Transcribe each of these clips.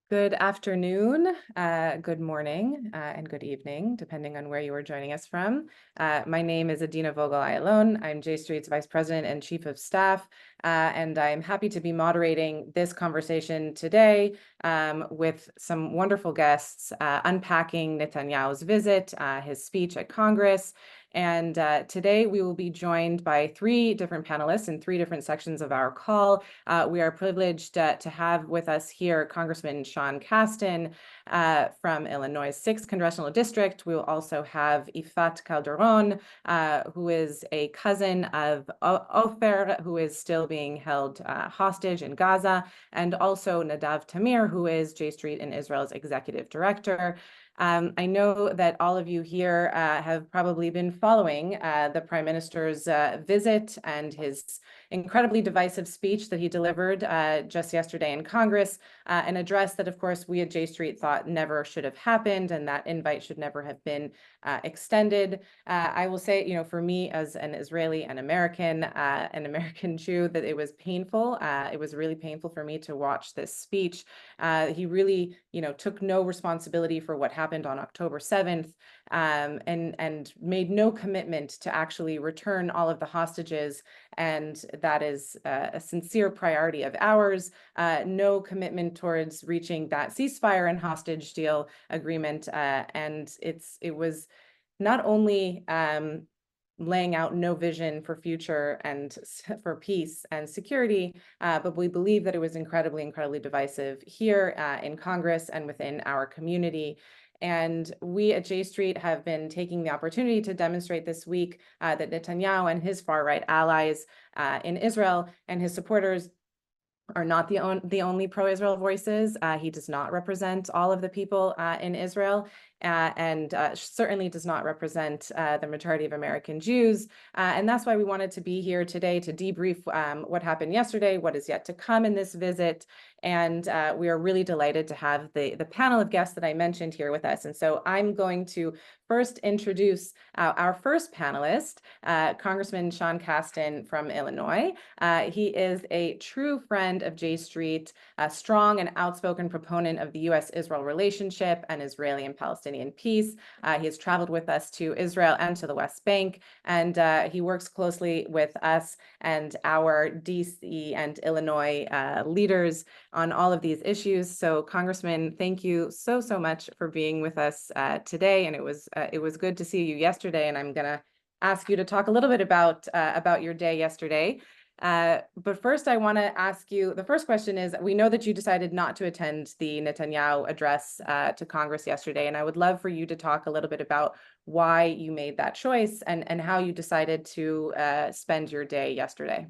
Good afternoon, good morning, and good evening, depending on where you are joining us from. My name is Adina Vogel-Ayalon. I'm J Street's Vice President and Chief of Staff, and I'm happy to be moderating this conversation today with some wonderful guests, unpacking Netanyahu's visit, his speech at Congress. And today we will be joined by three different panelists in three different sections of our call. We are privileged to have with us here Congressman Casten from Illinois' 6th Congressional District. We will also have Ifat Calderon, who is a cousin of Ofer, who is still being held hostage in Gaza, and also Nadav Tamir, who is J Street in Israel's executive director. I know that all of you here have probably been following the Prime Minister's visit and his incredibly divisive speech that he delivered just yesterday in Congress, an address that, of course, we at J Street thought never should have happened, and that invite should never have been extended. I will say, for me as an Israeli and an American Jew, that it was painful. It was really painful for me to watch this speech. He really, took no responsibility for what happened on October 7th, and made no commitment to actually return all of the hostages. And that is a sincere priority of ours. No commitment towards reaching that ceasefire and hostage deal agreement. And it was not only laying out no vision for future and for peace and security, but we believe that it was incredibly divisive here in Congress and within our community. And we at J Street have been taking the opportunity to demonstrate this week that Netanyahu and his far-right allies in Israel and his supporters are not the only pro-Israel voices. He does not represent all of the people in Israel, and certainly does not represent the majority of American Jews. And that's why we wanted to be here today to debrief what happened yesterday, what is yet to come in this visit. And we are really delighted to have the panel of guests that I mentioned here with us. And so I'm going to first introduce our first panelist, Congressman Casten from Illinois. He is a true friend of J Street, a strong and outspoken proponent of the U.S.-Israel relationship and Israeli and Palestinian peace. He has traveled with us to Israel and to the West Bank, and he works closely with us and our D.C. and Illinois leaders on all of these issues. So, Congressman, thank you so much for being with us today, and it was good to see you yesterday. And I'm gonna ask you to talk a little bit about your day yesterday. But first, I want to ask you, the first question is, we know that you decided not to attend the Netanyahu address to Congress yesterday, and I would love for you to talk a little bit about why you made that choice and how you decided to spend your day yesterday.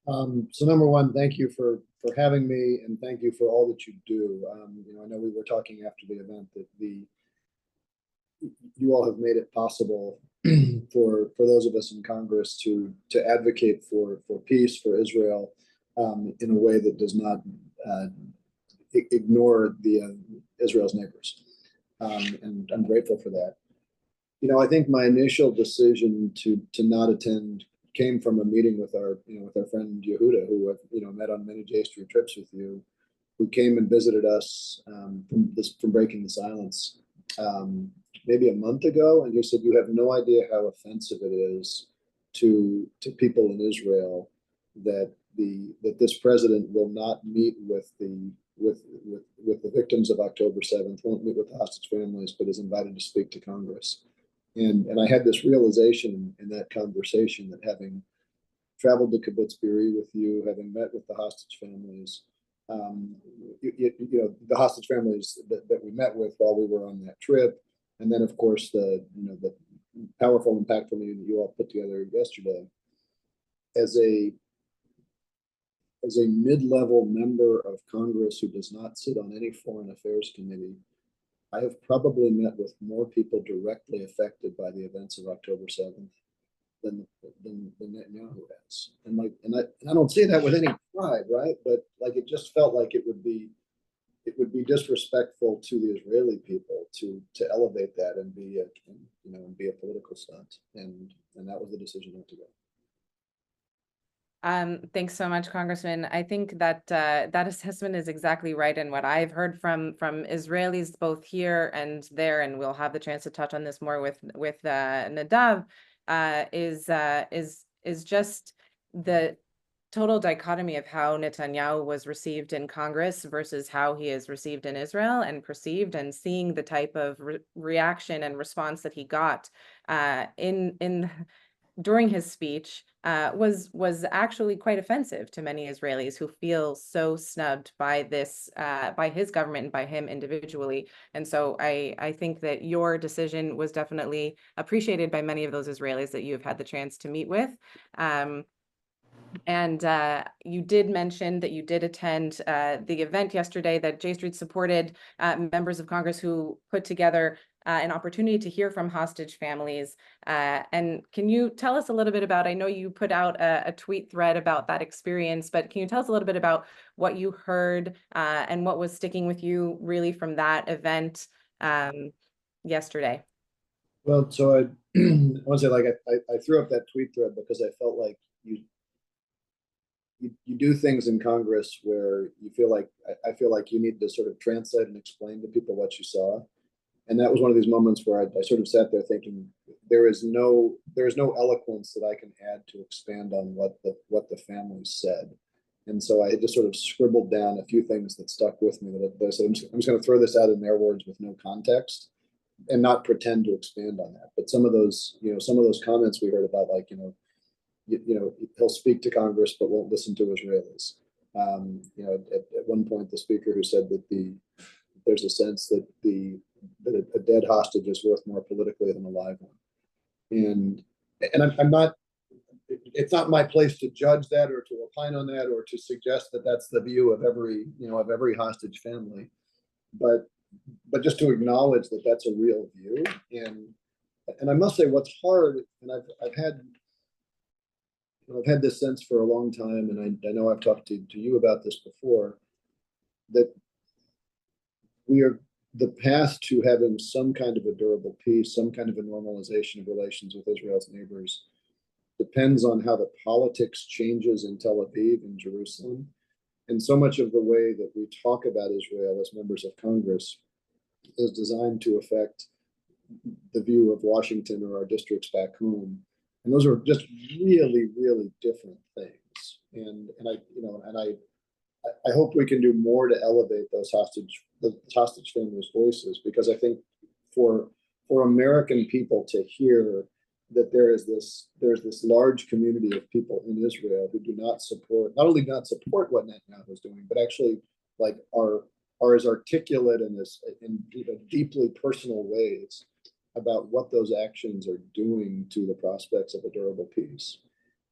So number one, thank you for having me, and thank you for all that you do. I know we were talking after the event that you all have made it possible for those of us in Congress to advocate for peace, for Israel, in a way that does not ignore Israel's neighbors. And I'm grateful for that. I think my initial decision to not attend came from a meeting with our friend Yehuda, who I've met on many J Street trips with you, who came and visited us from Breaking the Silence maybe a month ago, and he said, "You have no idea how offensive it is to people in Israel that this president will not meet with the victims of October 7th, won't meet with the hostage families, but is invited to speak to Congress." And I had this realization in that conversation that, having traveled to Kibbutz Be'eri with you, having met with the hostage families, the hostage families that we met with while we were on that trip, and then of course the powerful, impactful meeting that you all put together yesterday, as a mid-level member of Congress who does not sit on any foreign affairs committee, I have probably met with more people directly affected by the events of October 7th than Netanyahu has. And I don't say that with any pride, right? But it just felt like it would be disrespectful to the Israeli people to elevate that and be a political stunt. And that was the decision not to go. Thanks so much, Congressman. I think that that assessment is exactly right. And what I've heard from Israelis both here and there, and we'll have the chance to touch on this more with Nadav, is just the total dichotomy of how Netanyahu was received in Congress versus how he is received in Israel and perceived, and seeing the type of reaction and response that he got in during his speech was actually quite offensive to many Israelis who feel so snubbed by this by his government and by him individually. And so I think that your decision was definitely appreciated by many of those Israelis that you have had the chance to meet with. And you did mention that you did attend the event yesterday that J Street supported members of Congress who put together an opportunity to hear from hostage families. And can you tell us a little bit about, I know you put out a tweet thread about that experience, but can you tell us a little bit about what you heard and what was sticking with you really from that event yesterday? Well, so I want to say, like, I threw up that tweet thread because I felt like you do things in Congress where you feel like I feel like you need to sort of translate and explain to people what you saw. And that was one of these moments where I sort of sat there thinking there is no eloquence that I can add to expand on what the family said. And so I just sort of scribbled down a few things that stuck with me that I said, I'm just going to throw this out in their words with no context and not pretend to expand on that. But some of those comments we heard about, like, he'll speak to Congress but won't listen to Israelis. At one point, the speaker who said that there's a sense that a dead hostage is worth more politically than a live one, and I'm not. It's not my place to judge that or to opine on that or to suggest that that's the view of every hostage family, but just to acknowledge that that's a real view. And I must say, what's hard, and I've had this sense for a long time, and I know I've talked to you about this before, that the path to having some kind of a durable peace, some kind of a normalization of relations with Israel's neighbors, depends on how the politics changes in Tel Aviv and Jerusalem. And so much of the way that we talk about Israel as members of Congress is designed to affect the view of Washington or our districts back home. And those are just really, really different things. And I hope we can do more to elevate those hostage families' voices, because I think for American people to hear that there's this large community of people in Israel who do not only not support what Netanyahu is doing, but actually like are as articulate in deeply personal ways about what those actions are doing to the prospects of a durable peace.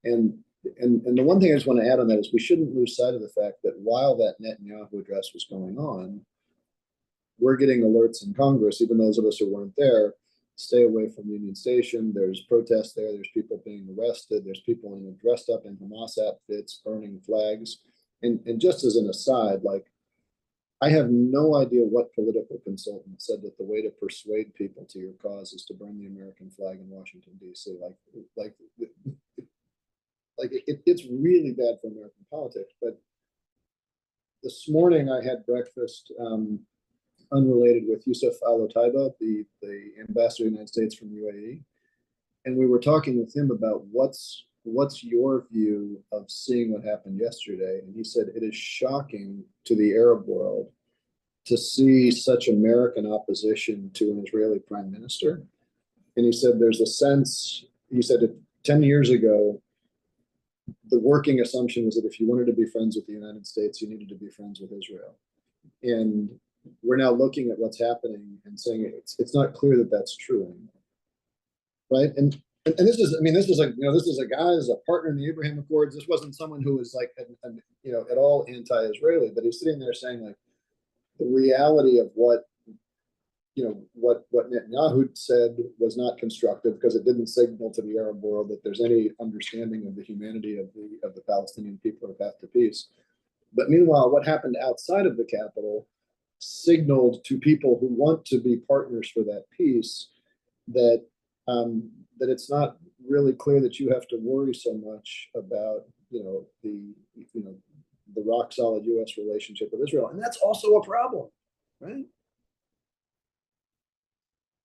And the one thing I just want to add on that is we shouldn't lose sight of the fact that while that Netanyahu address was going on, we're getting alerts in Congress, even those of us who weren't there, stay away from Union Station. There's protests there. There's people being arrested. There's people dressed up in Hamas outfits, burning flags. And just as an aside, like, I have no idea what political consultant said that the way to persuade people to your cause is to burn the American flag in Washington, D.C. It's really bad for American politics. But this morning I had breakfast unrelated with Yusuf Al-Otaiba, the ambassador of the United States from UAE. And we were talking with him about what's your view of seeing what happened yesterday. And he said, it is shocking to the Arab world to see such American opposition to an Israeli prime minister. And he said, there's a sense, he said, 10 years ago, the working assumption was that if you wanted to be friends with the United States, you needed to be friends with Israel. And we're now looking at what's happening and saying it's not clear that that's true anymore, right? And this is a guy as a partner in the Abraham Accords. This wasn't someone who was like at all anti-Israeli, but he's sitting there saying, like, the reality of what Netanyahu said was not constructive because it didn't signal to the Arab world that there's any understanding of the humanity of the Palestinian people or path to peace. But meanwhile, what happened outside of the capital signaled to people who want to be partners for that peace that it's not really clear that you have to worry so much about the rock solid U.S. relationship with Israel, and that's also a problem, right?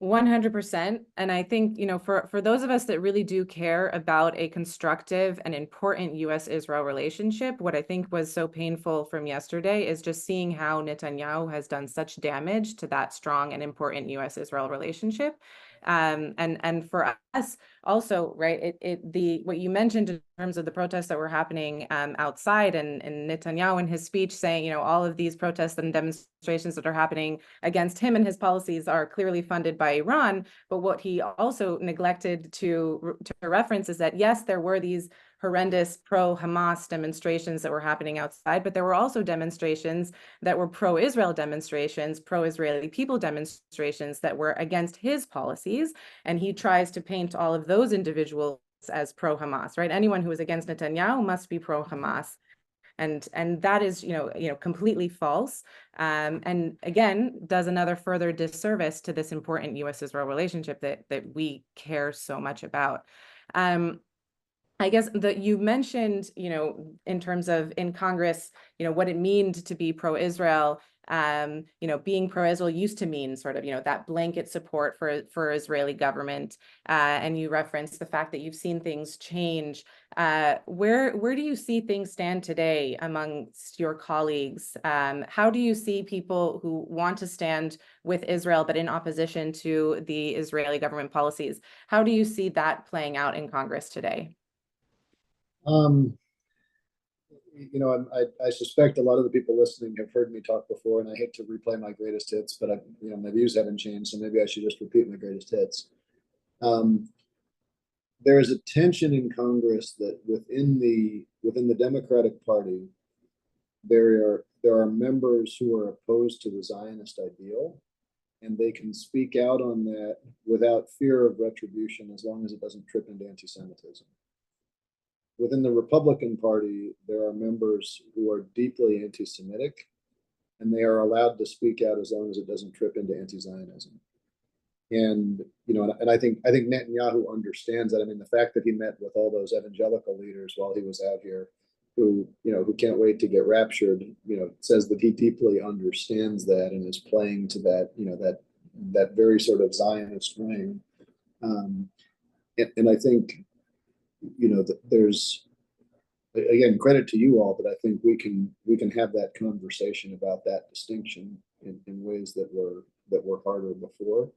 100%. And I think, for those of us that really do care about a constructive and important US-Israel relationship, what I think was so painful from yesterday is just seeing how Netanyahu has done such damage to that strong and important US-Israel relationship. And for us also, right, what you mentioned in terms of the protests that were happening outside, and Netanyahu in his speech saying, all of these protests and demonstrations that are happening against him and his policies are clearly funded by Iran. But what he also neglected to reference is that, yes, there were these horrendous pro-Hamas demonstrations that were happening outside, but there were also demonstrations that were pro-Israel demonstrations, pro-Israeli people demonstrations that were against his policies. And he tries to paint all of those individuals as pro-Hamas, right? Anyone who is against Netanyahu must be pro-Hamas. And that is, completely false. And again, does another further disservice to this important U.S.-Israel relationship that we care so much about. I guess that you mentioned, in terms of in Congress, what it means to be pro-Israel. Being pro-Israel used to mean sort of, that blanket support for Israeli government. And you referenced the fact that you've seen things change. Where do you see things stand today amongst your colleagues? How do you see people who want to stand with Israel but in opposition to the Israeli government policies? How do you see that playing out in Congress today? Um, I suspect a lot of the people listening have heard me talk before, and I hate to replay my greatest hits, but my views haven't changed, so maybe I should just repeat my greatest hits. There is a tension in Congress that within the Democratic Party, there are members who are opposed to the Zionist ideal, and they can speak out on that without fear of retribution as long as it doesn't trip into anti-Semitism. Within the Republican Party, there are members who are deeply anti-Semitic, and they are allowed to speak out as long as it doesn't trip into anti-Zionism. And I think Netanyahu understands that. I mean, the fact that he met with all those evangelical leaders while he was out here, who can't wait to get raptured, says that he deeply understands that and is playing to that very sort of Zionist ring. And I think there's, again, credit to you all, but I think we can have that conversation about that distinction in ways that were harder before.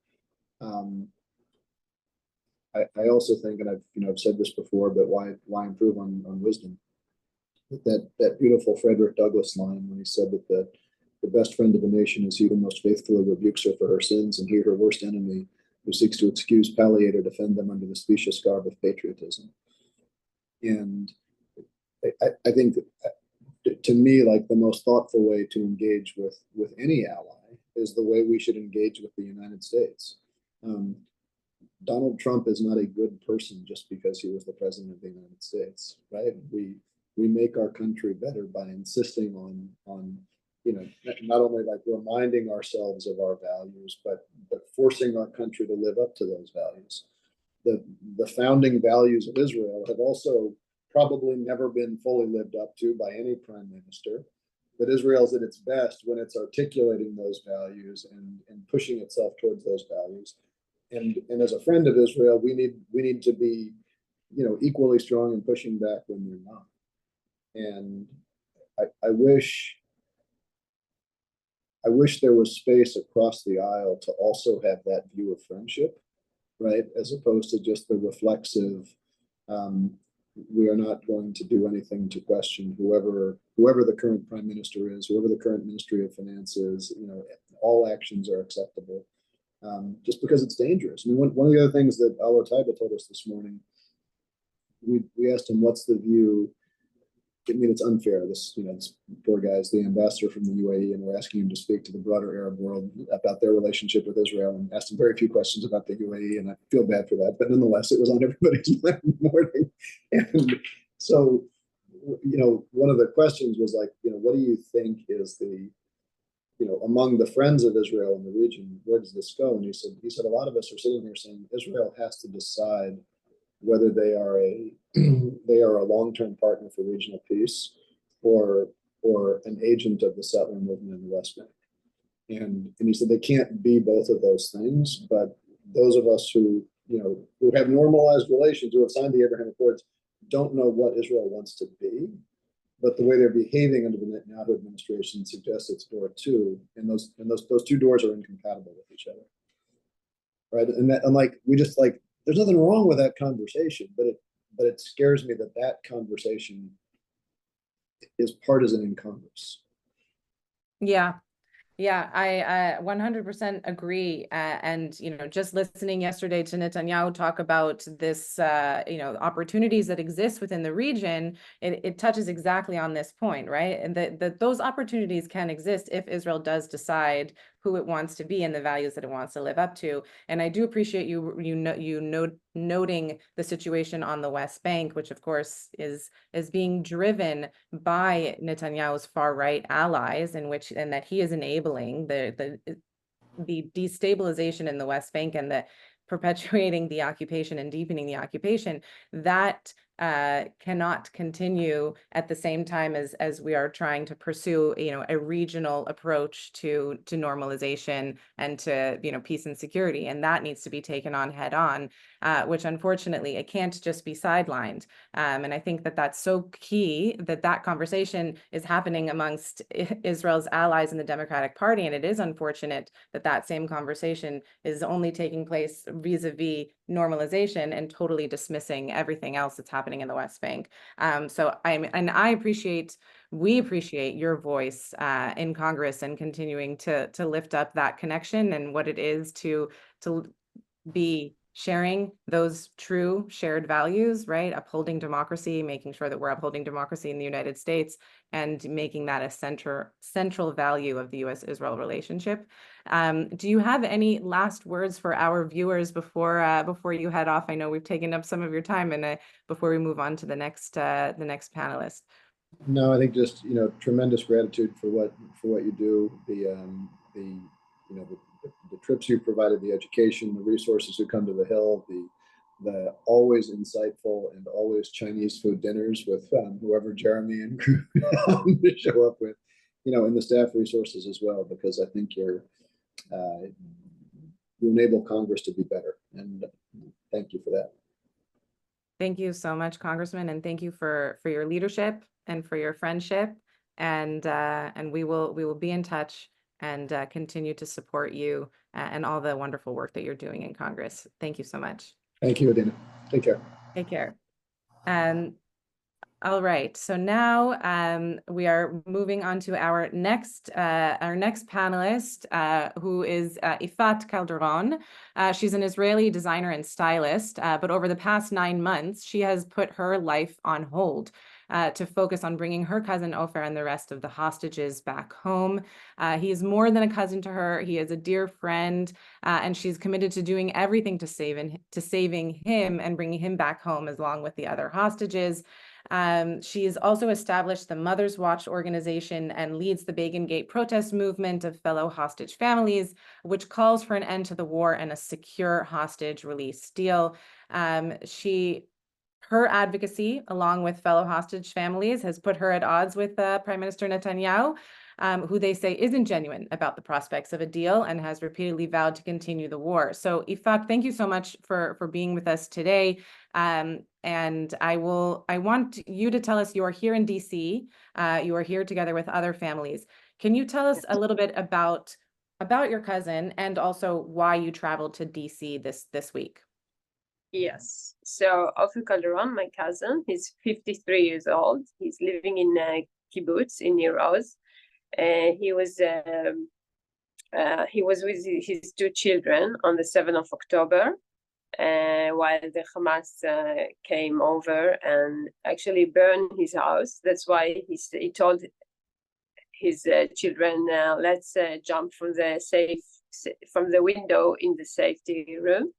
I also think, and I've said this before, but why improve on wisdom? That beautiful Frederick Douglass line when he said that the best friend of a nation is he who most faithfully rebukes her for her sins, and he her worst enemy who seeks to excuse, palliate, or defend them under the specious garb of patriotism. And I think that, to me, like, the most thoughtful way to engage with any ally is the way we should engage with the United States. Donald Trump is not a good person just because he was the president of the United States, right? We make our country better by insisting on not only like reminding ourselves of our values, but forcing our country to live up to those values. The founding values of Israel have also probably never been fully lived up to by any prime minister. But Israel's at its best when it's articulating those values and pushing itself towards those values. And as a friend of Israel, we need to be, equally strong in pushing back when they're not. And I wish there was space across the aisle to also have that view of friendship, right? As opposed to just the reflexive, we are not going to do anything to question whoever the current prime minister is, whoever the current Ministry of Finance is. All actions are acceptable, just because it's dangerous. I mean, one of the other things that Alo Taiba told us this morning, we asked him, what's the view? I mean, it's unfair. This poor guy is the ambassador from the UAE, and we're asking him to speak to the broader Arab world about their relationship with Israel, and asked him very few questions about the UAE, and I feel bad for that. But nonetheless, it was on everybody's mind in the morning. And so, one of the questions was like, what do you think is the, among the friends of Israel in the region, where does this go? And he said, a lot of us are sitting here saying Israel has to decide whether they are they are a long-term partner for regional peace or an agent of the settler movement in the West Bank. And he said they can't be both of those things, but those of us who who have normalized relations, who have signed the Abraham Accords, don't know what Israel wants to be. But the way they're behaving under the Netanyahu administration suggests it's door two, and those two doors are incompatible with each other, right? And like we just like there's nothing wrong with that conversation, but it scares me that that conversation is partisan in Congress. Yeah. Yeah, I 100% agree. And, just listening yesterday to Netanyahu talk about this, opportunities that exist within the region, it touches exactly on this point, right? And that those opportunities can exist if Israel does decide who it wants to be and the values that it wants to live up to. And I do appreciate noting the situation on the West Bank, which of course is being driven by Netanyahu's far right allies, and that he is enabling the destabilization in the West Bank and the perpetuating the occupation and deepening the occupation. That cannot continue at the same time as we are trying to pursue a regional approach to normalization and to peace and security, and that needs to be taken on head on, which unfortunately it can't just be sidelined. And I think that that's so key that conversation is happening amongst Israel's allies in the Democratic Party, and it is unfortunate that same conversation is only taking place vis-a-vis normalization and totally dismissing everything else that's happening in the West Bank. We appreciate your voice in Congress and continuing to lift up that connection and what it is to be sharing those true shared values, right? Upholding democracy, making sure that we're upholding democracy in the United States and making that a central value of the U.S.-Israel relationship. Do you have any last words for our viewers before you head off? I know we've taken up some of your time, and before we move on to the next panelist. No, I think just tremendous gratitude for what you do. The trips you provided, the education, the resources who come to the Hill, the always insightful and always Chinese food dinners with whoever Jeremy and crew show up with, and the staff resources as well, because I think you enable Congress to be better, and thank you for that. Thank you so much, Congressman, and thank you for your leadership and for your friendship, and we will be in touch and continue to support you and all the wonderful work that you're doing in Congress. Thank you so much. Thank you, Adina. Take care. Take care. All right, so now we are moving on to our next panelist, who is Ifat Calderon. She's an Israeli designer and stylist, but over the past 9 months, she has put her life on hold to focus on bringing her cousin Ofer and the rest of the hostages back home. He is more than a cousin to her. He is a dear friend, and she's committed to doing everything to saving him and bringing him back home along with the other hostages. She has also established the Mother's Watch organization and leads the Begin Gate protest movement of fellow hostage families, which calls for an end to the war and a secure hostage release deal. Her advocacy, along with fellow hostage families, has put her at odds with Prime Minister Netanyahu, who they say isn't genuine about the prospects of a deal and has repeatedly vowed to continue the war. So Ifat, thank you so much for being with us today. And I want you to tell us, you are here in DC, you are here together with other families. Can you tell us a little bit about your cousin and also why you traveled to DC this week? Yes. So Ofer Calderon, my cousin, he's 53 years old. He's living in kibbutz in Nir Oz. He was with his 2 children on the 7th of October, while the Hamas came over and actually burned his house. That's why he told his children, let's jump from the window in the safety room.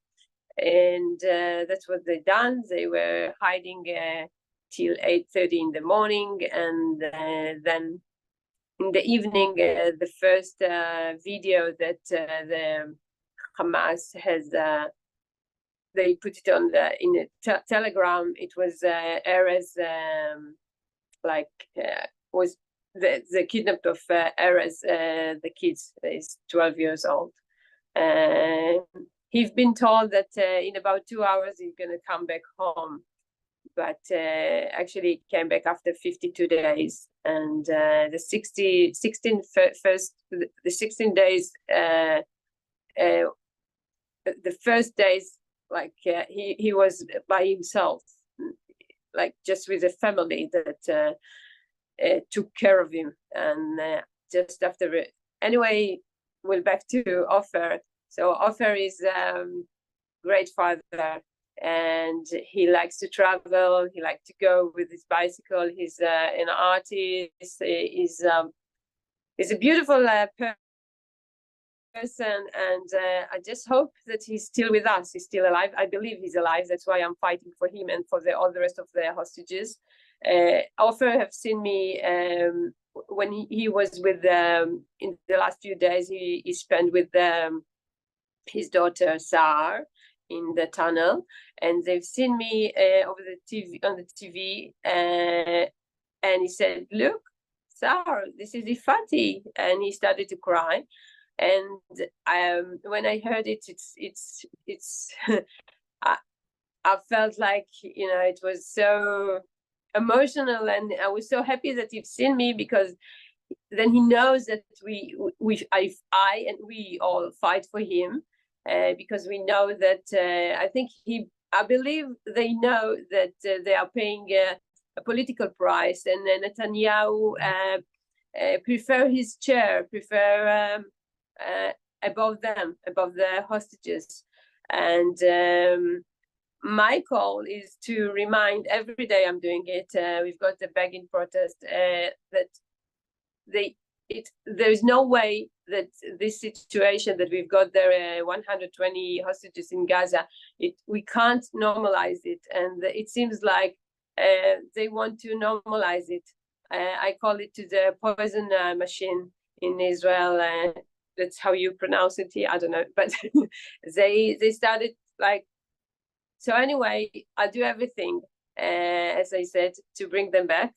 And that's what they done. They were hiding till 8:30 in the morning, and then in the evening, the first video that the Hamas has they put it on in a telegram. It was Erez, was the kidnapped of Erez, the kids. Is 12 years old. He's been told that in about 2 hours he's gonna come back home, but actually he came back after 52 days, and the 16 days, the first days, like he was by himself, like just with a family that took care of him, and just after it, anyway, we're back to Ofer. So Ofer is great father, and he likes to travel. He likes to go with his bicycle. He's an artist. He's a beautiful person, and I just hope that he's still with us. He's still alive. I believe he's alive. That's why I'm fighting for him and for all the rest of the hostages. Ofer have seen me when he was with in the last few days. He spent with his daughter Sar in the tunnel, and they've seen me over the TV on the TV, and he said, "Look, Sar, this is Ifati," and he started to cry. And when I heard it, it's I felt like, you know, it was so emotional, and I was so happy that he's seen me, because then he knows that I and we all fight for him, because we know that I believe they know that they are paying a political price, and Netanyahu prefer his chair, above the hostages. And my call is to remind, every day I'm doing it, we've got the begging protest, that there is no way that this situation that we've got there, 120 hostages in Gaza, we can't normalize it. And it seems like they want to normalize it. I call it to the poison machine in Israel. That's how you pronounce it here. I don't know, but they started like. So anyway, I'll do everything, as I said, to bring them back.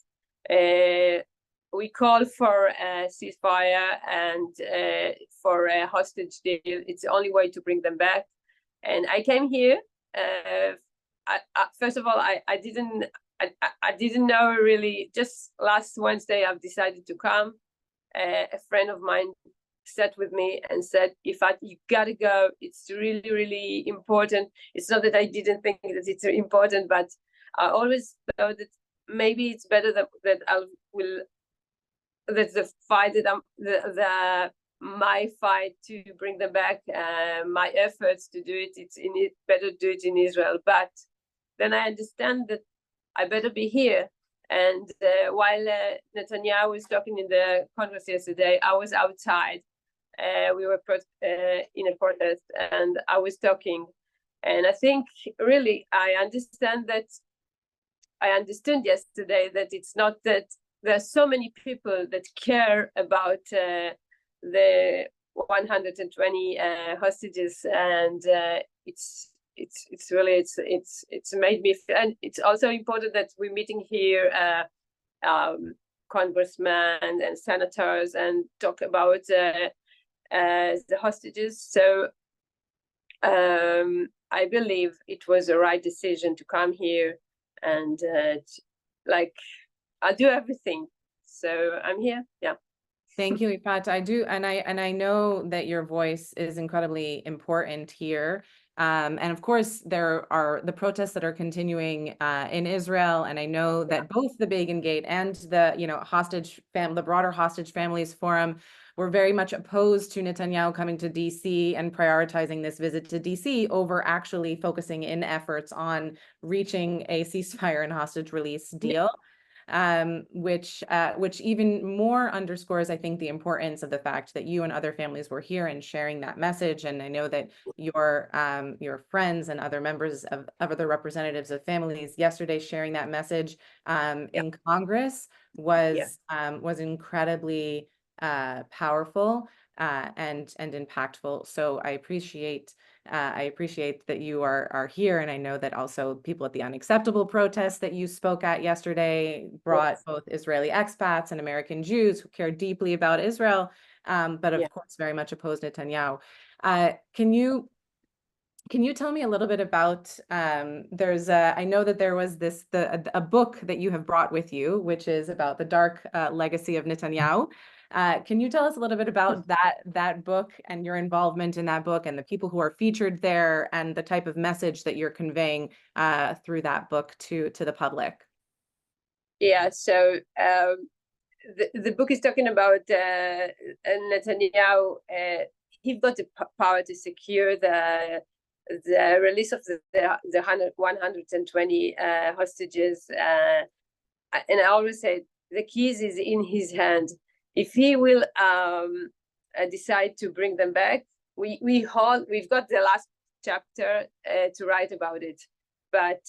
We call for a ceasefire and for a hostage deal. It's the only way to bring them back. And I came here. First of all, I didn't know really. Just last Wednesday, I've decided to come. A friend of mine sat with me and said, you gotta go. It's really, really important. It's not that I didn't think that it's important, but I always thought that maybe it's better that the fight that my fight to bring them back, my efforts to do it, better do it in Israel. But then I understand that I better be here. And while Netanyahu was talking in the Congress yesterday, I was outside. We were in a protest, and I was talking. And I think really I understood yesterday that it's not that there are so many people that care about the 120 hostages, and it's really made me feel. And it's also important that we're meeting here congressmen and senators and talk about the hostages. So I believe it was the right decision to come here, and I'll do everything. So I'm here. Yeah. Thank you, Ifat. I do, and I know that your voice is incredibly important here. And of course, there are the protests that are continuing in Israel, and I know that both the Begin Gate and the the broader Hostage Families Forum were very much opposed to Netanyahu coming to DC and prioritizing this visit to DC over actually focusing in efforts on reaching a ceasefire and hostage release deal. Which even more underscores, I think, the importance of the fact that you and other families were here and sharing that message. And I know that your friends and other members of other representatives of families yesterday sharing that message in Congress was incredibly powerful and impactful. So I appreciate I appreciate that you are here, and I know that also people at the Unacceptable protest that you spoke at yesterday brought Yes. both Israeli expats and American Jews who care deeply about Israel, but of Yeah. course very much opposed Netanyahu. Can you tell me a little bit about, I know that there was a book that you have brought with you, which is about the dark legacy of Netanyahu. Can you tell us a little bit about that book and your involvement in that book and the people who are featured there and the type of message that you're conveying through that book to the public? Yeah. So the book is talking about Netanyahu. He got the power to secure the release of the 120 hostages. And I always say the keys is in his hand. If he will decide to bring them back, we've got the last chapter to write about it. But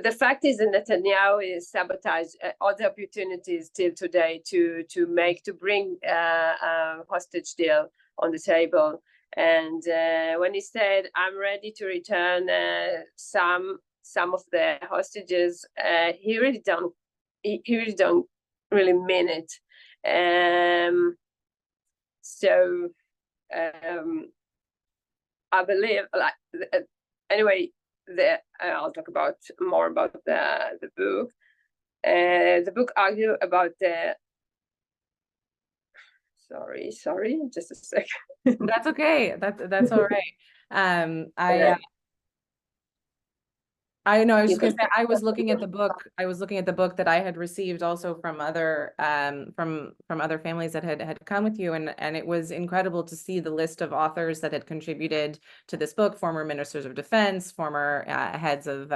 the fact is that Netanyahu is sabotaged all the opportunities till today to bring a hostage deal on the table. And when he said, "I'm ready to return some of the hostages," he really don't really mean it. So I believe, anyway. I'll talk more about the book. The book argue about the. Sorry, just a second. That's okay. That's all right. I know, I was just gonna say, I was looking at the book. I was looking at the book that I had received also from other from other families that had come with you, and it was incredible to see the list of authors that had contributed to this book, former ministers of defense, former heads of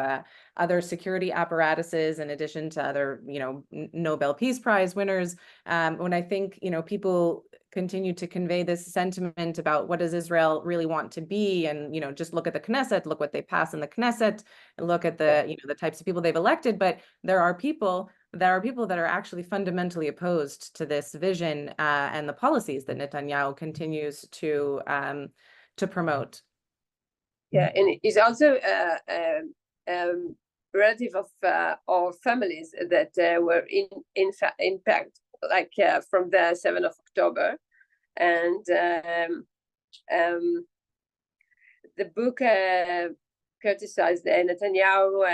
other security apparatuses, in addition to other, Nobel Peace Prize winners. When I think, people continue to convey this sentiment about what does Israel really want to be, and just look at the Knesset, look what they pass in the Knesset, and look at the the types of people they've elected. But there are people that are actually fundamentally opposed to this vision and the policies that Netanyahu continues to promote. Yeah, and he's also relative of families that were impact, like from the 7th of October. And the book criticized Netanyahu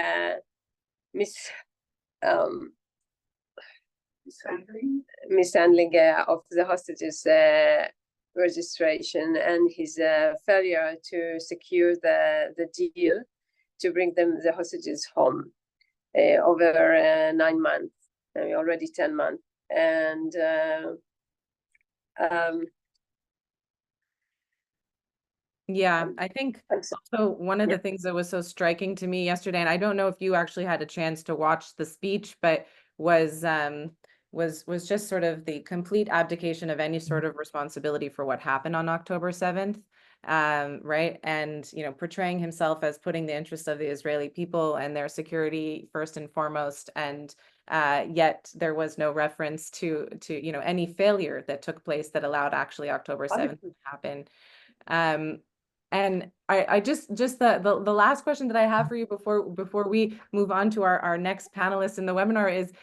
mishandling of the hostages registration, and his failure to secure the deal to bring the hostages home over 9 months, already 10 months. And yeah, I think also one of the things that was so striking to me yesterday, and I don't know if you actually had a chance to watch the speech, but was just sort of the complete abdication of any sort of responsibility for what happened on October 7th. Right. And, portraying himself as putting the interests of the Israeli people and their security first and foremost. And yet there was no reference to any failure that took place that allowed actually October 7th to happen. And I just the last question that I have for you before we move on to our next panelist in the webinar is,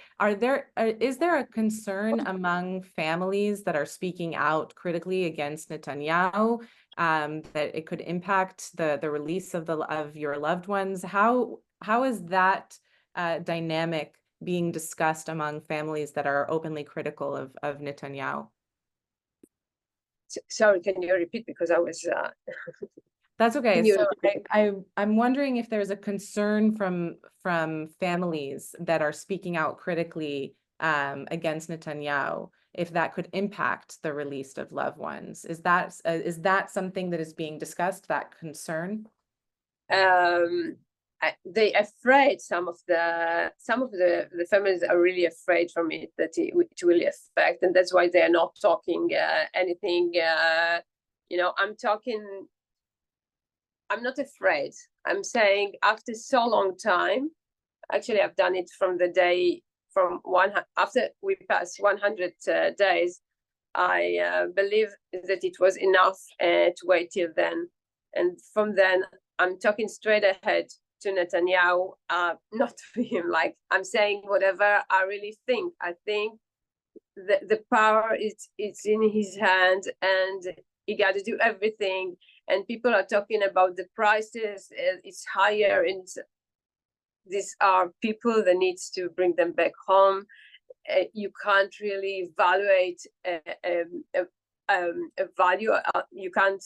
is there a concern among families that are speaking out critically against Netanyahu, that it could impact the release of your loved ones? How is that dynamic being discussed among families that are openly critical of Netanyahu? Sorry, can you repeat, because I was That's okay. So I'm wondering if there's a concern from families that are speaking out critically against Netanyahu, if that could impact the release of loved ones. Is that something that is being discussed, that concern? They afraid, some of the families are really afraid from it, that it will affect, and that's why they are not talking anything. I'm not afraid. I'm saying, after so long time, actually I've done it from the day after we passed 100 days, I believe that it was enough to wait till then. And from then, I'm talking straight ahead to Netanyahu, not to him. Like, I'm saying whatever I really think. I think the power is in his hands, and he got to do everything. And people are talking about the prices; it's higher, and these are people that needs to bring them back home. You can't really evaluate a value. You can't.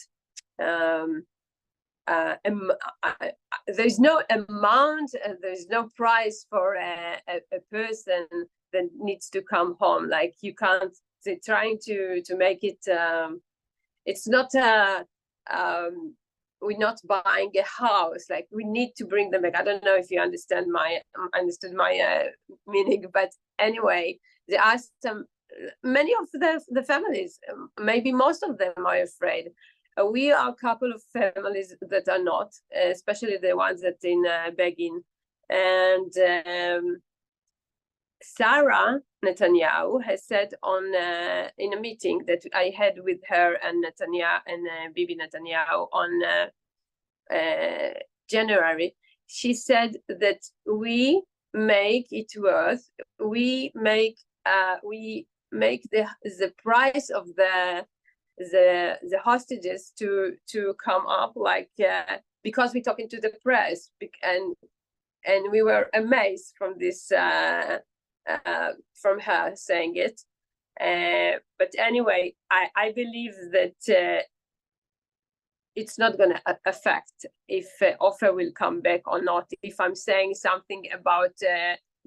There's no amount. There's no price for a person that needs to come home. Like, you can't. They're trying to make it. It's not a. We're not buying a house. Like, we need to bring them back. I don't know if you understood my meaning, but anyway, there are many of the families, maybe most of them, are afraid. We are a couple of families that are not, especially the ones that in Begin. And Sarah Netanyahu has said in a meeting that I had with her and Netanyahu and Bibi Netanyahu on January, she said that we make it worth. We make the price of the hostages to come up, like, because we're talking to the press, and we were amazed from this from her saying it. But anyway, I believe that it's not going to affect if Ofer will come back or not. If I'm saying something about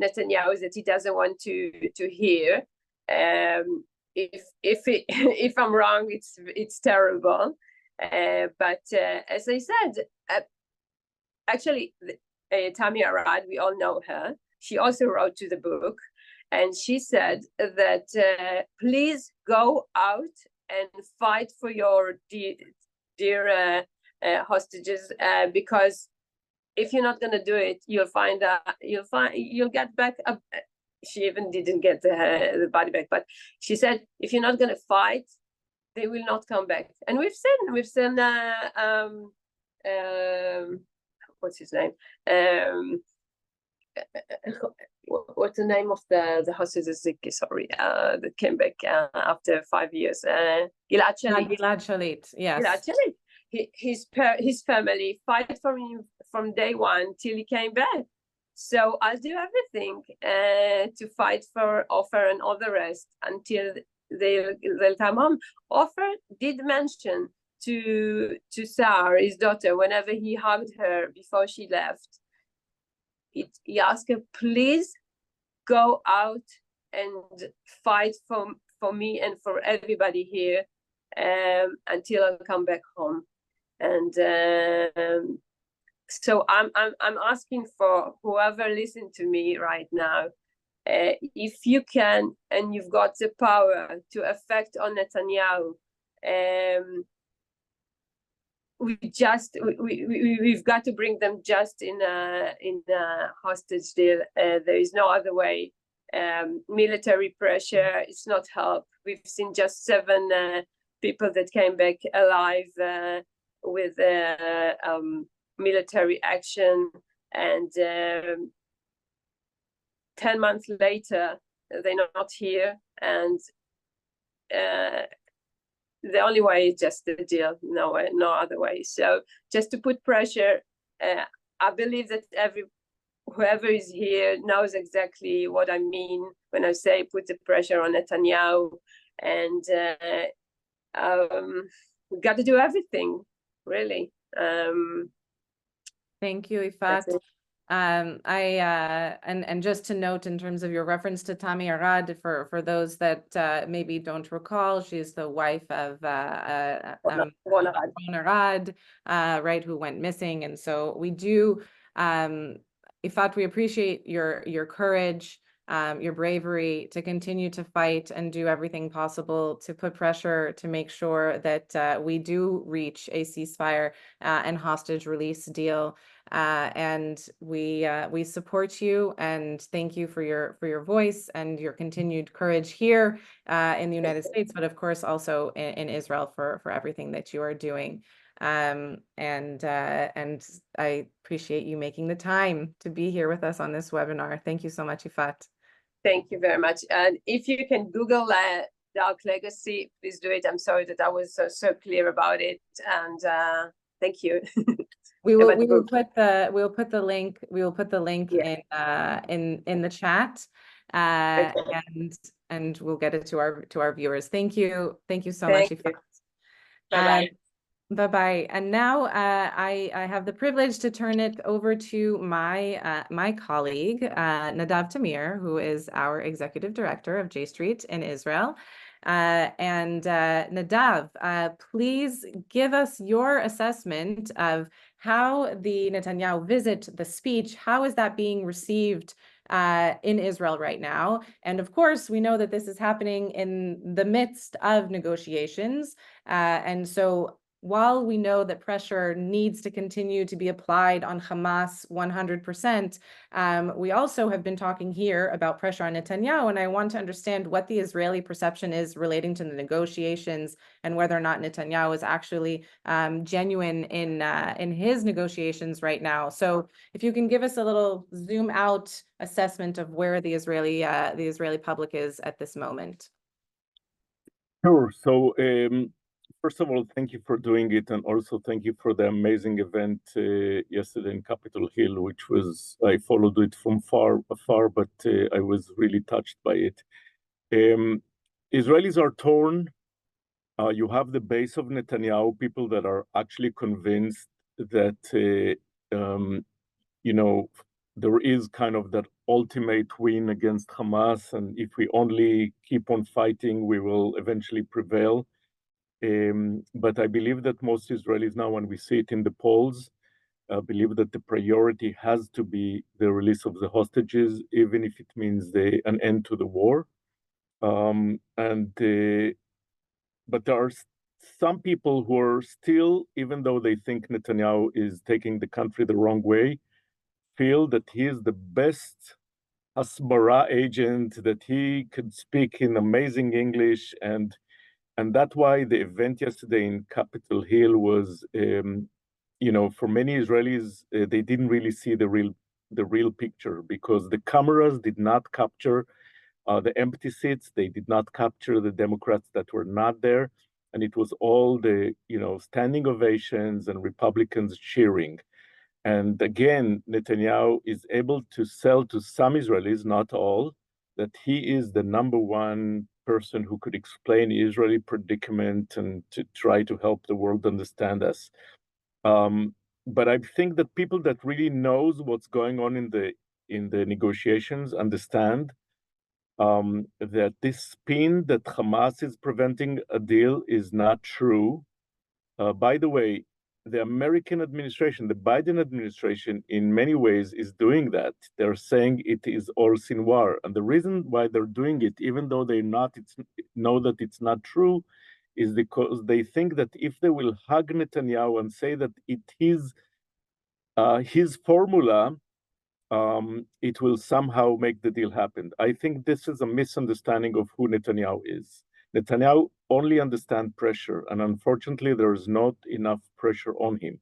Netanyahu that he doesn't want to hear, if I'm wrong, it's terrible. But as I said, actually, Tami Arad, we all know her. She also wrote to the book, and she said that please go out and fight for your dear hostages, because if you're not going to do it, you'll get back up. She even didn't get the body back, but she said, if you're not going to fight, they will not come back. And we've seen what's his name? What's the name of the hostages? Sorry, that came back after 5 years. Gilad Shalit. Gilad Shalit, yes. Gilad Shalit. His family fight for him from day one till he came back. So I'll do everything to fight for Ofer and all the rest until they'll come home. Ofer did mention to Sar, his daughter, whenever he hugged her before she left, he asked her, please go out and fight for me and for everybody here until I come back home. And so I'm asking for whoever listens to me right now, if you can and you've got the power to affect on Netanyahu, we've got to bring them just in a hostage deal. There is no other way. Military pressure, it's not help. We've seen just 7 people that came back alive with military action, and 10 months later they're not here, and the only way is just the deal. No other way. So just to put pressure, I believe that whoever is here knows exactly what I mean when I say put the pressure on Netanyahu, and we've got to do everything, really. Thank you, Ifat. And just to note, in terms of your reference to Tami Arad, for those that maybe don't recall, she's the wife of Ron Arad, right, who went missing. And so we do, Ifat, we appreciate your courage, your bravery to continue to fight and do everything possible to put pressure to make sure that we do reach a ceasefire and hostage release deal. And we support you and thank you for your voice and your continued courage here in the United States, but of course also in Israel for everything that you are doing. And I appreciate you making the time to be here with us on this webinar. Thank you so much, Yifat. Thank you very much. And if you can Google Dark Legacy, please do it. I'm sorry that I was so clear about it. And thank you. We will book. put the link Yeah. in the chat, Okay. and we'll get it to our viewers. Thank you so Thank much, you. Yifat. Bye-bye. Bye-bye. And now I have the privilege to turn it over to my colleague, Nadav Tamir, who is our executive director of J Street in Israel. Nadav, please give us your assessment of how the Netanyahu visit, the speech, how is that being received in Israel right now? And of course, we know that this is happening in the midst of negotiations. And so while we know that pressure needs to continue to be applied on Hamas 100%, we also have been talking here about pressure on Netanyahu, and I want to understand what the Israeli perception is relating to the negotiations and whether or not Netanyahu is actually genuine in his negotiations right now. So if you can give us a little zoom out assessment of where the Israeli public is at this moment. Sure. So first of all, thank you for doing it, and also thank you for the amazing event yesterday in Capitol Hill, which was, I followed it from afar, but I was really touched by it. Israelis are torn. You have the base of Netanyahu, people that are actually convinced that, there is kind of that ultimate win against Hamas, and if we only keep on fighting, we will eventually prevail. But I believe that most Israelis now, when we see it in the polls, believe that the priority has to be the release of the hostages, even if it means an end to the war. But there are some people who are still, even though they think Netanyahu is taking the country the wrong way, feel that he is the best Hasbara agent, that he could speak in amazing English, and that's why the event yesterday in Capitol Hill was, for many Israelis, they didn't really see the real picture, because the cameras did not capture the empty seats. They did not capture the Democrats that were not there, and it was all the standing ovations and Republicans cheering. And again, Netanyahu is able to sell to some Israelis, not all, that he is the number one person who could explain the Israeli predicament and to try to help the world understand us. But I think that people that really knows what's going on in the negotiations understand that this spin that Hamas is preventing a deal is not true. By the way, the American administration, the Biden administration, in many ways is doing that. They're saying it is all Sinwar. And the reason why they're doing it, even though they know that it's not true, is because they think that if they will hug Netanyahu and say that it is his formula, it will somehow make the deal happen. I think this is a misunderstanding of who Netanyahu is. Netanyahu only understands pressure, and unfortunately, there is not enough pressure on him.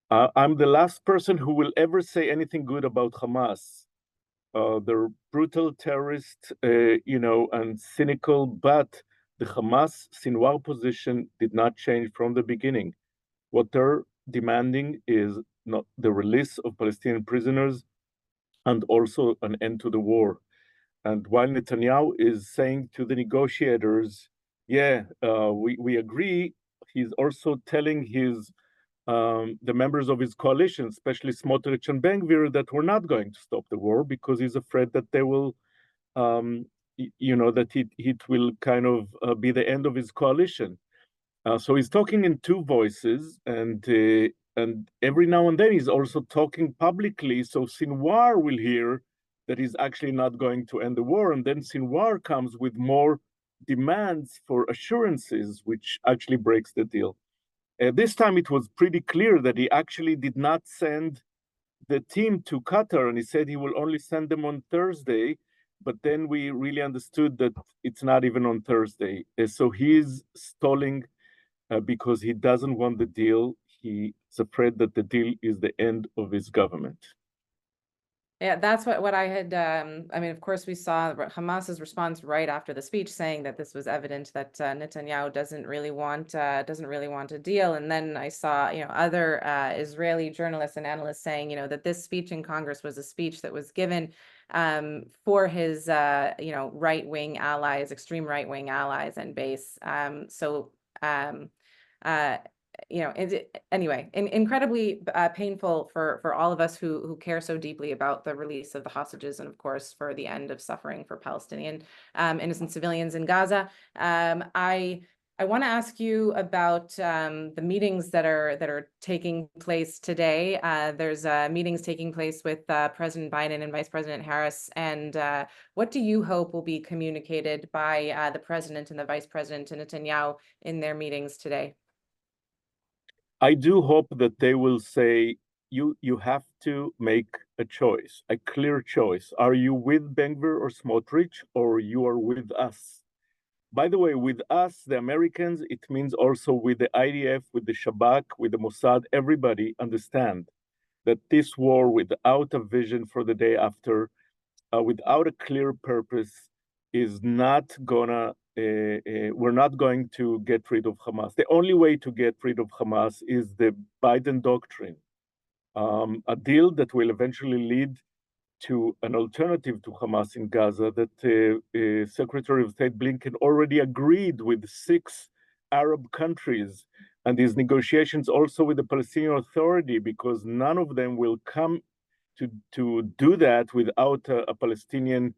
I'm the last person who will ever say anything good about Hamas. They're brutal terrorists, and cynical, but the Hamas Sinwar position did not change from the beginning. What they're demanding is not the release of Palestinian prisoners and also an end to the war. And while Netanyahu is saying to the negotiators, we agree, he's also telling the members of his coalition, especially Smotrich and Ben-Gvir, that we're not going to stop the war because he's afraid that they will, that it will kind of be the end of his coalition. So he's talking in two voices, and every now and then he's also talking publicly, so Sinwar will hear that he's actually not going to end the war, and then Sinwar comes with more demands for assurances, which actually breaks the deal. This time it was pretty clear that he actually did not send the team to Qatar, and he said he will only send them on Thursday. But then we really understood that it's not even on Thursday. So he's stalling because he doesn't want the deal. He's afraid that the deal is the end of his government. Yeah, that's what I had. I mean, of course, we saw Hamas's response right after the speech, saying that this was evident that Netanyahu doesn't really want a deal. And then I saw, other Israeli journalists and analysts saying, that this speech in Congress was a speech that was given for his, right-wing allies, extreme right-wing allies and base. Anyway, incredibly painful for all of us who care so deeply about the release of the hostages, and of course for the end of suffering for Palestinian innocent civilians in Gaza. I want to ask you about the meetings that are taking place today. There's meetings taking place with President Biden and Vice President Harris, and what do you hope will be communicated by the President and the Vice President and Netanyahu in their meetings today? I do hope that they will say, you have to make a choice, a clear choice. Are you with Ben-Gvir or Smotrich, or you are with us? By the way, with us, the Americans, it means also with the IDF, with the Shabak, with the Mossad. Everybody understand that this war, without a vision for the day after, without a clear purpose, is not gonna, we're not going to get rid of Hamas. The only way to get rid of Hamas is the Biden doctrine, a deal that will eventually lead to an alternative to Hamas in Gaza that Secretary of State Blinken already agreed with 6 Arab countries, and these negotiations also with the Palestinian Authority, because none of them will come to do that without a Palestinian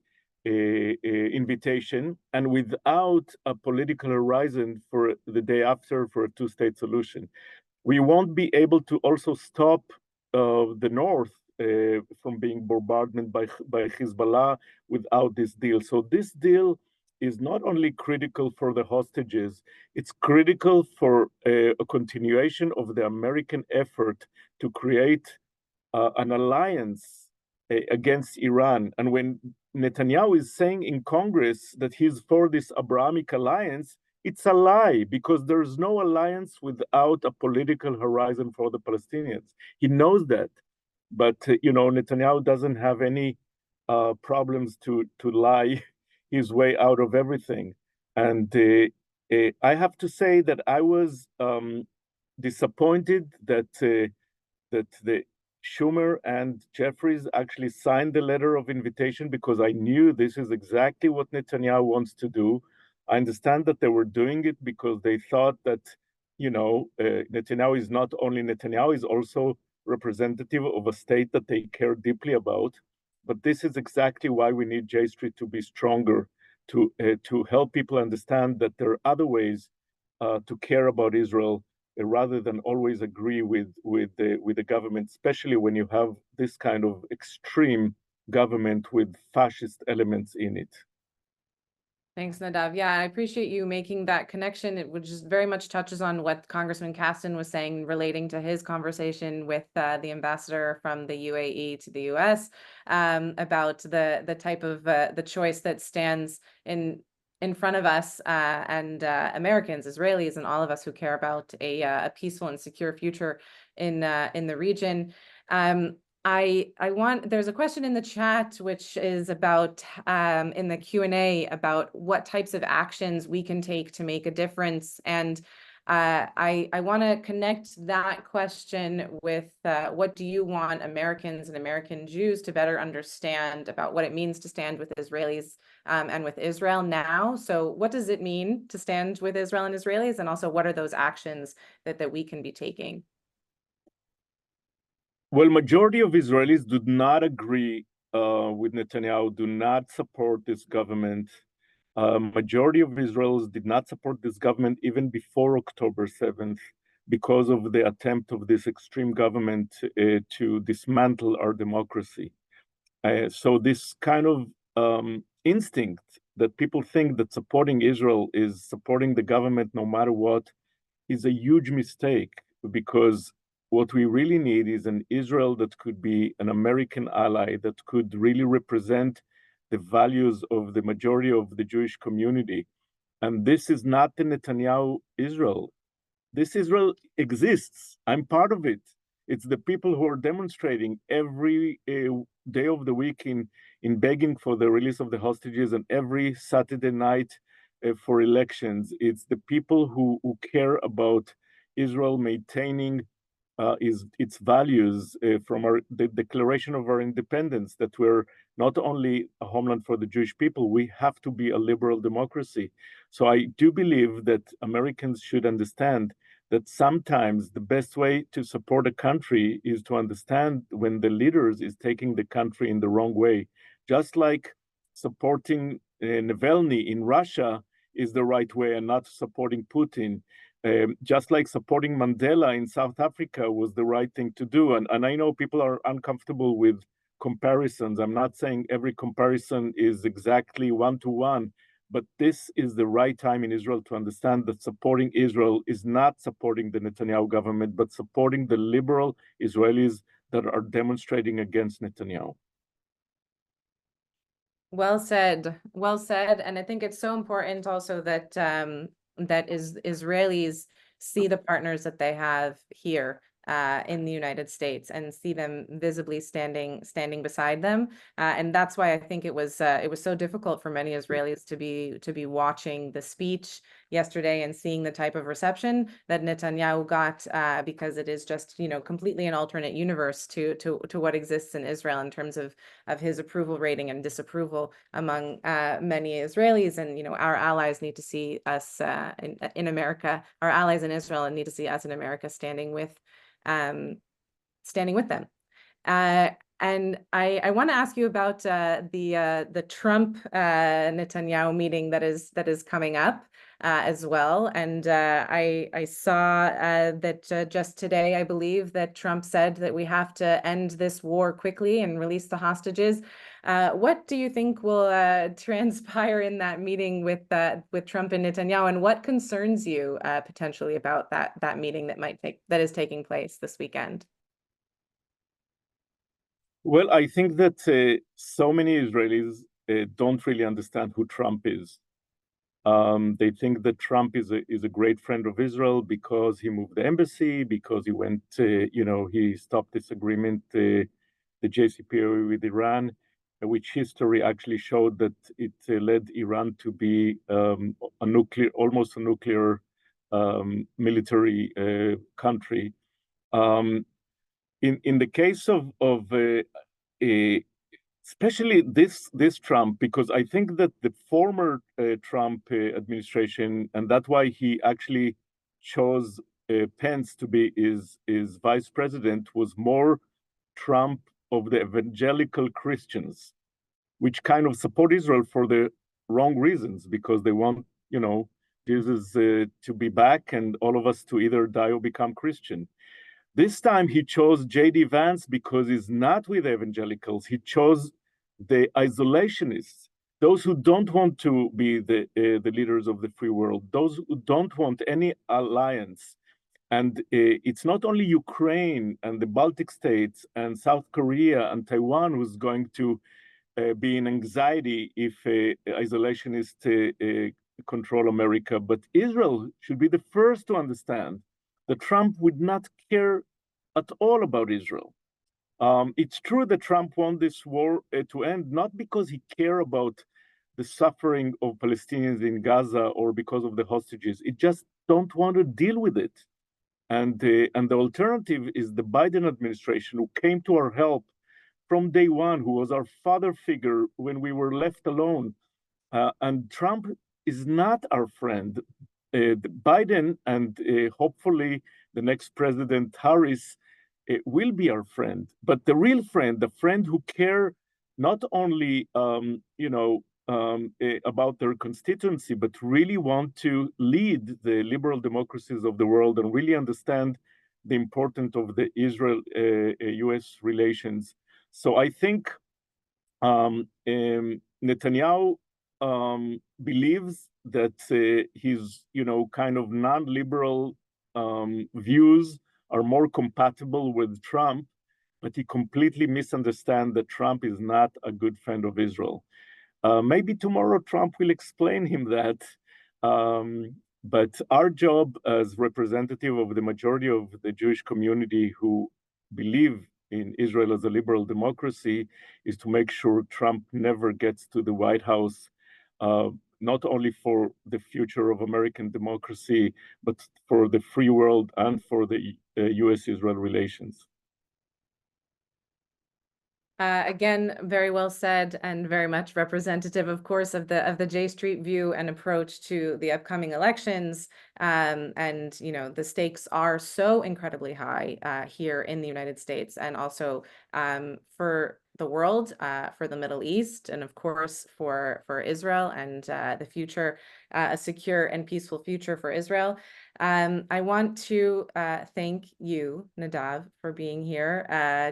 invitation and without a political horizon for the day after for a 2-state solution. We won't be able to also stop the North from being bombarded by Hezbollah without this deal. So this deal is not only critical for the hostages, it's critical for a continuation of the American effort to create an alliance against Iran. And when Netanyahu is saying in Congress that he's for this Abrahamic alliance, it's a lie, because there's no alliance without a political horizon for the Palestinians. He knows that. But, Netanyahu doesn't have any problems to lie his way out of everything. And I have to say that I was disappointed that the Schumer and Jeffries actually signed the letter of invitation, because I knew this is exactly what Netanyahu wants to do. I understand that they were doing it because they thought that, Netanyahu is not only Netanyahu, is also representative of a state that they care deeply about. But this is exactly why we need J Street to be stronger, to help people understand that there are other ways to care about Israel, rather than always agree with the government, especially when you have this kind of extreme government with fascist elements in it. Thanks, Nadav. Yeah, I appreciate you making that connection. It just very much touches on what Congressman Casten was saying relating to his conversation with the ambassador from the UAE to the US about the type of the choice that stands in front of us and Americans, Israelis, and all of us who care about a peaceful and secure future in the region. There's a question in the chat, which is about in the Q&A about what types of actions we can take to make a difference. And I want to connect that question with what do you want Americans and American Jews to better understand about what it means to stand with Israelis and with Israel now? So what does it mean to stand with Israel and Israelis? And also, what are those actions that we can be taking? Well, majority of Israelis do not agree with Netanyahu, do not support this government. Majority of Israelis did not support this government even before October 7th, because of the attempt of this extreme government to dismantle our democracy. So this kind of instinct that people think that supporting Israel is supporting the government no matter what is a huge mistake, because what we really need is an Israel that could be an American ally, that could really represent the values of the majority of the Jewish community. And this is not the Netanyahu Israel. This Israel exists. I'm part of it. It's the people who are demonstrating every day of the week in begging for the release of the hostages, and every Saturday night for elections. It's the people who care about Israel maintaining its values from the declaration of our independence, that we're not only a homeland for the Jewish people, we have to be a liberal democracy. So I do believe that Americans should understand that sometimes the best way to support a country is to understand when the leaders is taking the country in the wrong way. Just like supporting Navalny in Russia is the right way and not supporting Putin. Just like supporting Mandela in South Africa was the right thing to do. And I know people are uncomfortable with comparisons. I'm not saying every comparison is exactly one-to-one, but this is the right time in Israel to understand that supporting Israel is not supporting the Netanyahu government, but supporting the liberal Israelis that are demonstrating against Netanyahu. Well said. Well said. And I think it's so important also that Israelis see the partners that they have here in the United States and see them visibly standing beside them. And that's why I think it was so difficult for many Israelis to be watching the speech yesterday and seeing the type of reception that Netanyahu got, because it is just, completely an alternate universe to what exists in Israel in terms of his approval rating and disapproval among many Israelis. And our allies need to see us in America, our allies in Israel, and need to see us in America standing with them. And I want to ask you about the Trump Netanyahu meeting that is coming up as well. And I saw that just today, I believe that Trump said that we have to end this war quickly and release the hostages. What do you think will transpire in that meeting with Trump and Netanyahu, and what concerns you potentially about that meeting that is taking place this weekend? Well, I think that so many Israelis don't really understand who Trump is. They think that Trump is a great friend of Israel because he moved the embassy, because he went, he stopped this agreement, the JCPOA with Iran, which history actually showed that it led Iran to be almost a nuclear military country. In the case of especially this Trump, because I think that the former Trump administration, and that's why he actually chose Pence to be his vice president, was more Trump of the evangelical Christians, which kind of support Israel for the wrong reasons, because they want, Jesus to be back and all of us to either die or become Christian. This time he chose J.D. Vance because he's not with evangelicals. He chose the isolationists, those who don't want to be the leaders of the free world, those who don't want any alliance. And it's not only Ukraine and the Baltic states and South Korea and Taiwan who's going to be in anxiety if isolationists control America, but Israel should be the first to understand that Trump would not care at all about Israel. It's true that Trump want this war to end, not because he cares about the suffering of Palestinians in Gaza or because of the hostages. He just don't want to deal with it. And the alternative is the Biden administration, who came to our help from day one, who was our father figure when we were left alone. And Trump is not our friend. Biden and hopefully the next president, Harris, will be our friend. But the real friend, the friend who care not only about their constituency, but really want to lead the liberal democracies of the world and really understand the importance of the Israel-US relations. So I think Netanyahu believes that his kind of non-liberal views are more compatible with Trump, but he completely misunderstands that Trump is not a good friend of Israel. Maybe tomorrow Trump will explain him that. But our job as representative of the majority of the Jewish community who believe in Israel as a liberal democracy is to make sure Trump never gets to the White House, not only for the future of American democracy, but for the free world and for the US-Israel relations. Again, very well said and very much representative, of course, of the J Street view and approach to the upcoming elections. And you know, the stakes are so incredibly high here in the United States, and also for the world, for the Middle East, and of course for Israel and the future, a secure and peaceful future for Israel. I want to thank you, Nadav, for being here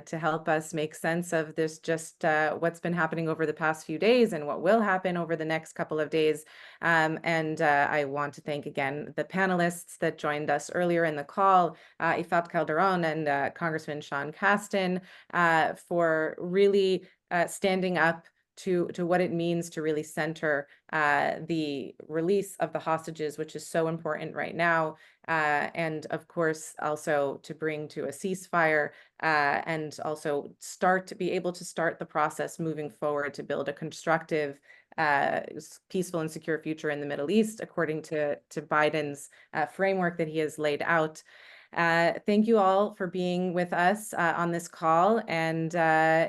to help us make sense of this, just what's been happening over the past few days and what will happen over the next couple of days. And I want to thank again the panelists that joined us earlier in the call, Ifat Calderon and Congressman Casten, for really standing up to what it means to really center the release of the hostages, which is so important right now, and of course also to bring to a ceasefire and also be able to start the process moving forward to build a constructive, peaceful and secure future in the Middle East, according to Biden's framework that he has laid out. Thank you all for being with us on this call, and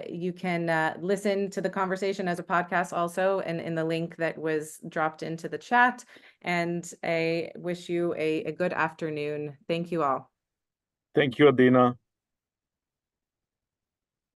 you can listen to the conversation as a podcast also in the link that was dropped into the chat. And I wish you a good afternoon. Thank you all. Thank you, Adina.